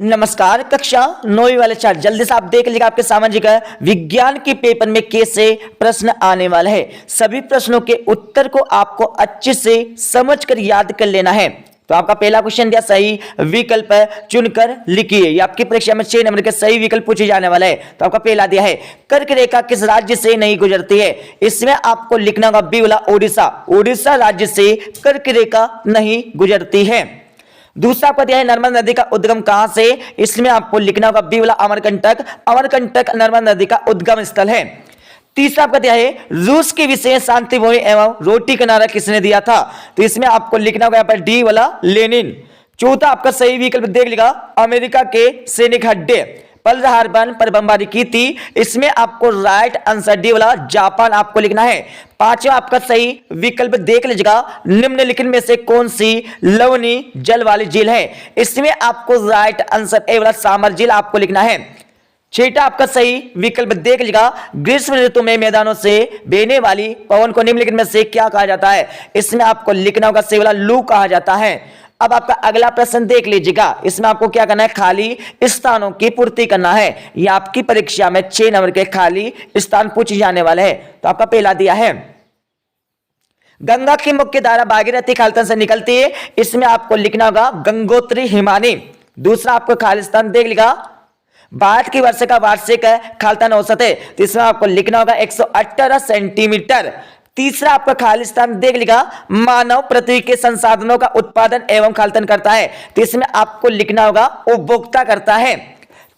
नमस्कार। कक्षा 9वीं वाले चार्ट जल्दी से आप देख लीजिएगा। आपके सामाजिक विज्ञान के पेपर में कैसे प्रश्न आने वाला है। सभी प्रश्नों के उत्तर को आपको अच्छे से समझकर याद कर लेना है। तो आपका पहला क्वेश्चन दिया, सही विकल्प चुनकर लिखिए। ये आपकी परीक्षा में 6 नंबर के सही विकल्प पूछे जाने वाला है। तो आपका पहला दिया है, कर्क रेखा किस राज्य से नहीं गुजरती है। इसमें आपको लिखना होगा बी वाला ओडिशा। ओडिशा राज्य से कर्क रेखा नहीं गुजरती है। दूसरा आपका दिया है, नर्मदा नदी का उद्गम कहां से। इसमें आपको लिखना होगा बी वाला अमरकंटक। अमरकंटक नर्मदा नदी का उद्गम स्थल है। तीसरा आपका दिया है, रूस के विषय शांति भूमि एवं रोटी का नारा किसने दिया था। तो इसमें आपको लिखना होगा यहाँ पर डी वाला लेनिन। चौथा आपका सही विकल्प देख लीजिएगा, अमेरिका के सैनिक अड्डे पर्ल हार्बर पर बमबारी की थी। इसमें आपको राइट आंसर डी वाला जापान आपको लिखना है। पांचवा आपका सही विकल्प देख लीजिएगा, निम्नलिखित में से कौन सी लवणीय जल वाली झील है। इसमें आपको राइट आंसर ए वाला सामर झील आपको लिखना है। छठा आपका सही विकल्प देख लीजिएगा, ग्रीष्म ऋतु में मैदानों से बहने वाली पवन को निम्नलिखित में से क्या कहा जाता है। इसमें आपको लिखना होगा सी वाला लू कहा जाता है। अब आपका अगला प्रश्न देख लीजिएगा। इसमें आपको क्या करना है, खाली स्थानों की पूर्ति करना है। यह आपकी परीक्षा में 6 नंबर के खाली स्थान पूछे जाने वाले हैं। तो आपका पहला दिया है, गंगा की मुख्य धारा भागीरथी खालतन से निकलती है। इसमें आपको लिखना होगा गंगोत्री हिमानी। दूसरा आपको खाली स्थान देख लीजिएगा, भारत की वर्ष का वार्षिक खालतन औसत है। तो इसमें आपको लिखना होगा 118 सेंटीमीटर। तीसरा आपका खाली स्थान देख लीजिएगा, मानव पृथ्वी के संसाधनों का उत्पादन एवं खालतन करता है। तो इसमें आपको लिखना होगा उपभोक्ता करता है।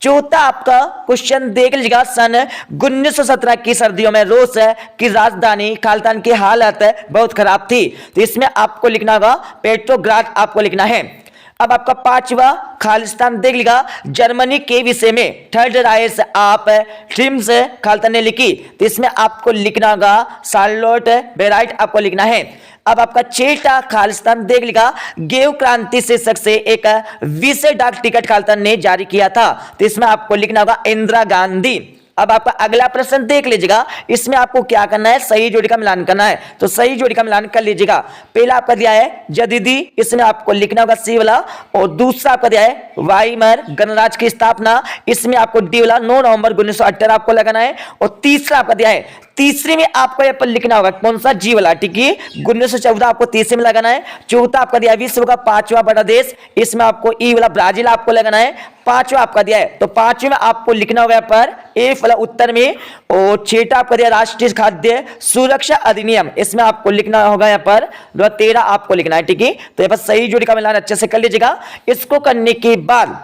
चौथा आपका क्वेश्चन देख लीजिएगा, सन 1917 की सर्दियों में रूस की राजधानी खालतन की हालत बहुत खराब थी। तो इसमें आपको लिखना होगा पेट्रोग्राड आपको लिखना है। अब आपका पांचवा खालिस्तान देख लीजिएगा, जर्मनी के विषय में थर्ड राइस आप ट्रिम्स खालतन ने लिखी। तो इसमें आपको लिखना होगा शार्लोट बेराइट आपको लिखना है। अब आपका छठा खालिस्तान देख लीजिएगा, गेव क्रांति शीर्षक से एक विशेष डाक टिकट खालतन ने जारी किया था। तो इसमें आपको लिखना होगा इंदिरा गांधी। अब आपका अगला प्रश्न देख लीजिएगा। इसमें आपको क्या करना है, सही जोड़ी का मिलान करना है। तो सही जोड़ी का मिलान कर लीजिएगा। पहला आपका दिया है जदीदी, इसमें आपको लिखना होगा सी वाला। और दूसरा आपका दिया है वाइमर गणराज्य की स्थापना। इसमें आपको डी वाला 9 नवंबर 1918 आपको लगाना है। और तीसरा आपका दिया है, तीसरे में आपको यहाँ पर लिखना होगा कौन सा, जी वाला। ठीक है, 1914 आपको तीसरे में लगाना है। चौथा आपका दिया है विश्व का 5वां बड़ा देश। इसमें आपको ई वाला ब्राजील आपको लगाना है। पांचवा आपका दिया है, तो पांचवे में आपको लिखना होगा यहाँ पर ए वाला उत्तर में। और छठा आपका दिया राष्ट्रीय खाद्य सुरक्षा अधिनियम। इसमें आपको लिखना होगा यहाँ पर 13 आपको लिखना है। ठीक है, तो यहाँ पर सही जोड़ी का मिलान अच्छे से कर लीजिएगा। इसको करने के बाद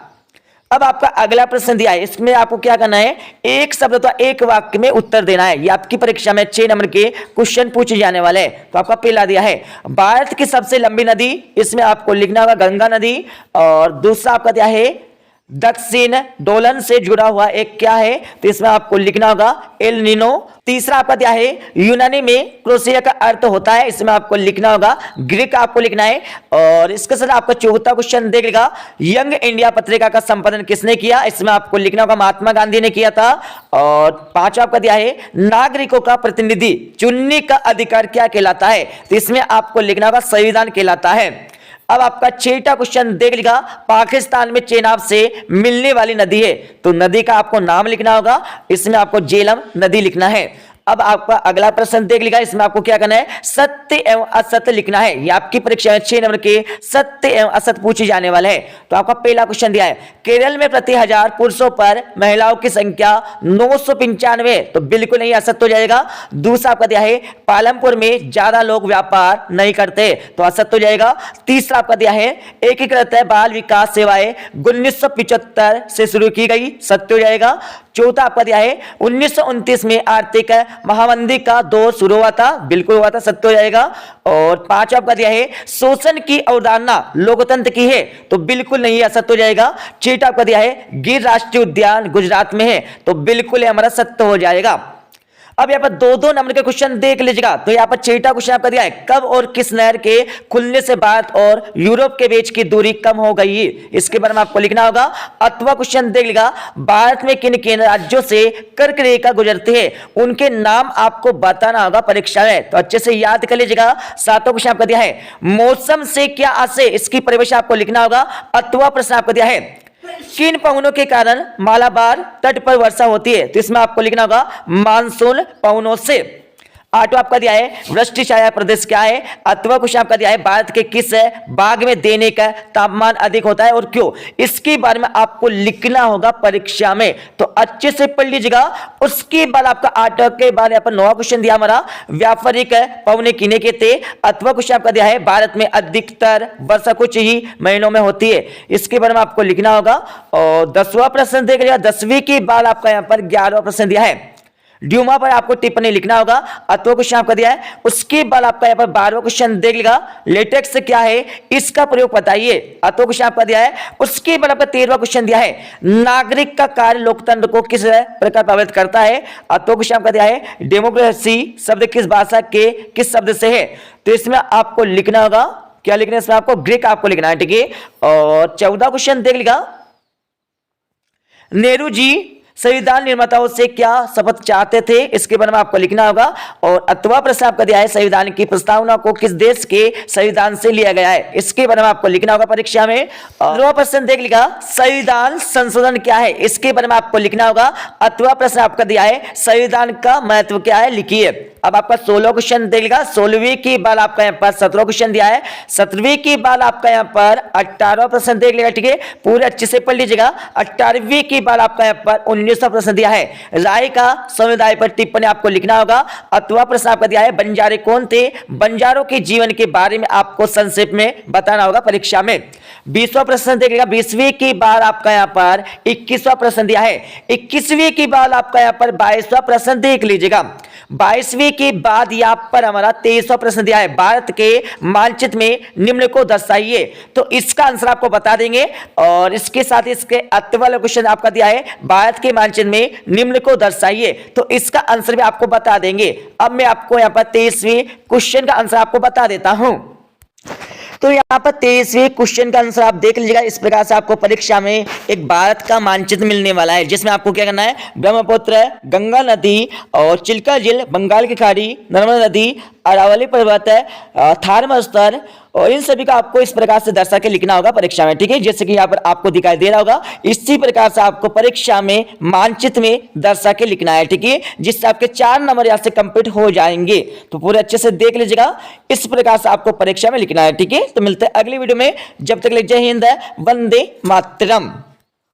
अब आपका अगला प्रश्न दिया है। इसमें आपको क्या करना है, एक शब्द अथवा एक वाक्य में उत्तर देना है। ये आपकी परीक्षा में 6 नंबर के क्वेश्चन पूछे जाने वाले हैं। तो आपका पहला दिया है, भारत की सबसे लंबी नदी। इसमें आपको लिखना होगा गंगा नदी। और दूसरा आपका दिया है दक्षिण डोलन से जुड़ा हुआ एक क्या है। तो इसमें आपको लिखना होगा एल नीनो। तीसरा आपका दिया है, यूनानी में क्रोशिया का अर्थ होता है। इसमें आपको लिखना होगा ग्रीक आपको लिखना है। और इसके साथ आपका चौथा क्वेश्चन देख लीजिएगा, यंग इंडिया पत्रिका का संपादन किसने किया। इसमें आपको लिखना होगा महात्मा गांधी ने किया था। और पांचवा आपका दिया है, नागरिकों का प्रतिनिधि चुनने का अधिकार क्या कहलाता है। तो इसमें आपको लिखना होगा संविधान कहलाता है। अब आपका छठा क्वेश्चन देख लीजिएगा, पाकिस्तान में चेनाब से मिलने वाली नदी है। तो नदी का आपको नाम लिखना होगा। इसमें आपको झेलम नदी लिखना है। अब आपका अगला प्रश्न देख लीजिएगा। इसमें आपको क्या करना है, सत्य एवं असत्य लिखना है। ये आपकी परीक्षा में 6 नंबर के सत्य एवं असत्य पूछे जाने वाले हैं। तो आपका पहला क्वेश्चन दिया है, केरल में प्रति 1000 पुरुषों पर महिलाओं की संख्या 995। तो बिल्कुल नहीं, असत्य हो जाएगा। दूसरा आपका दिया है, पालमपुर में ज्यादा लोग व्यापार नहीं करते। तो असत्य हो जाएगा। तीसरा आपका दिया है, एकीकृत बाल विकास सेवाएं 1975 से शुरू की गई। सत्य हो जाएगा। चौथा आपका दिया है, 1929 में आर्थिक महामंदी का दौर शुरू हुआ था। बिल्कुल हुआ था, सत्य हो जाएगा। और पांचवा आपका दिया है, शोषण की अवधारणा लोकतंत्र की है। तो बिल्कुल नहीं, असत्य हो जाएगा। छठा आपका दिया है, गिर राष्ट्रीय उद्यान गुजरात में है। तो बिल्कुल हमारा सत्य हो जाएगा। अब यहाँ पर 2-2 नंबर के क्वेश्चन देख लीजिएगा। तो यहाँ पर छठा क्वेश्चन आपका दिया है, कब और किस नहर के खुलने से भारत और यूरोप के बीच की दूरी कम हो गई है। इसके बारे में आपको लिखना होगा। अथवा क्वेश्चन देख लीजिएगा, भारत में किन किन राज्यों से कर्क रेखा गुजरती है, उनके नाम आपको बताना होगा परीक्षा में। तो अच्छे से याद कर लीजिएगा। सातवां क्वेश्चन आपका दिया है, मौसम से क्या आशय, इसकी परिभाषा आपको लिखना होगा। अथवा प्रश्न आपको दिया है, किन पवनों के कारण मालाबार तट पर वर्षा होती है? तो इसमें आपको लिखना होगा मानसून पवनों से। 8 आपका दिया है वृष्टि छाया प्रदेश क्या है? अथवा क्वेश्चन आपका दिया है भारत के किस भाग में दैनिक का तापमान अधिक होता है और क्यों? इसके बारे में आपको लिखना होगा परीक्षा में, तो अच्छे से पढ़ लीजिएगा। उसके बाद आपका 8 के बाद यहाँ पर 9वां क्वेश्चन दिया हमारा व्यापारिक पवने किने के थे? अथवा क्वेश्चन आपका दिया है भारत में अधिकतर वर्षा कुछ ही महीनों में होती है, इसके बारे में आपको लिखना होगा। और 10वां प्रश्न देख लिया, 10वीं के बाद आपका यहाँ पर 11वां प्रश्न दिया है ड्यूमा पर आपको टिप्पणी लिखना होगा। अथवा क्वेश्चन आपका दिया है, उसके बाद आपका यहाँ पर 12वां क्वेश्चन देख लेगा लेटेक्स क्या है इसका प्रयोग बताइए। अथवा क्वेश्चन आपका दिया है, उसके बाद आपका 13वां क्वेश्चन दिया है नागरिक का कार्य लोकतंत्र को किस प्रकार प्रभावित करता है। अथवा क्वेश्चन आपका दिया है डेमोक्रेसी शब्द किस भाषा के किस शब्द से है? तो इसमें आपको लिखना होगा, क्या लिखना है इसमें आपको? ग्रीक आपको लिखना है, ठीक है। और 14वां क्वेश्चन देख लेगा नेहरू जी संविधान निर्माताओं से क्या शपथ चाहते थे, इसके बारे में आपको लिखना होगा। और 8वां प्रश्न आपका दिया है संविधान की प्रस्तावना को किस देश के संविधान से लिया गया है, इसके बारे में आपको लिखना होगा परीक्षा में। 15वां प्रश्न देख लिखा संविधान संशोधन क्या है, इसके बारे में आपको लिखना होगा। 8वां प्रश्न आपका दिया है संविधान का महत्व क्या है, लिखिए। अब आपका 16वां क्वेश्चन देख लिखा 16वीं की बाल आपका यहाँ पर 17वां क्वेश्चन दिया है, 17वीं की बाल आपका यहाँ पर 18वां प्रश्न देख लेगा, ठीक है। पूरे अच्छे से पढ़ लीजिएगा। 18वीं की बाल आपका यहाँ पर 19वां प्रश्न दिया है राय का समुदाय पर टिप्पणी आपको लिखना होगा। 8वां प्रश्न आपका दिया है बंजारे कौन थे, बंजारों के जीवन के बारे में आपको संक्षेप में बताना होगा परीक्षा में। 20वां प्रश्न देखिएगा 20वीं की बार आपका यहाँ पर 21वां प्रश्न दिया है, 21वीं की बार आपका यहाँ पर 22वां प्रश्न देख लीजिएगा। 22वीं के बाद यहाँ पर हमारा 23वां प्रश्न दिया है भारत के मानचित्र में निम्न को दर्शाइए, तो इसका आंसर आपको बता देंगे। और इसके साथ इसके 8वां वाला क्वेश्चन आपका दिया है भारत के मानचित्र में निम्न को दर्शाइए, तो इसका आंसर भी आपको बता देंगे। अब मैं आपको यहाँ पर 23वीं क्वेश्चन का आंसर आपको बता देता हूं। तो यहाँ पर 23वें क्वेश्चन का आंसर आप देख लीजिएगा। इस प्रकार से आपको परीक्षा में एक भारत का मानचित्र मिलने वाला है, जिसमें आपको क्या करना है ब्रह्मपुत्र, गंगा नदी और चिल्का झील, बंगाल की खाड़ी, नर्मदा नदी, अरावली पर्वत, थार मरुस्थल और इन सभी का आपको इस प्रकार से दर्शा के लिखना होगा परीक्षा में, ठीक है। जैसे कि यहाँ पर आपको दिखाई दे रहा होगा, इसी प्रकार से आपको परीक्षा में मानचित्र में दर्शा के लिखना है, ठीक है, जिससे आपके 4 नंबर यहाँ से कंप्लीट हो जाएंगे। तो पूरे अच्छे से देख लीजिएगा, इस प्रकार से आपको परीक्षा में लिखना है, ठीक है। तो मिलते हैं अगली वीडियो में, जब तक जय हिंद, वंदे मातरम।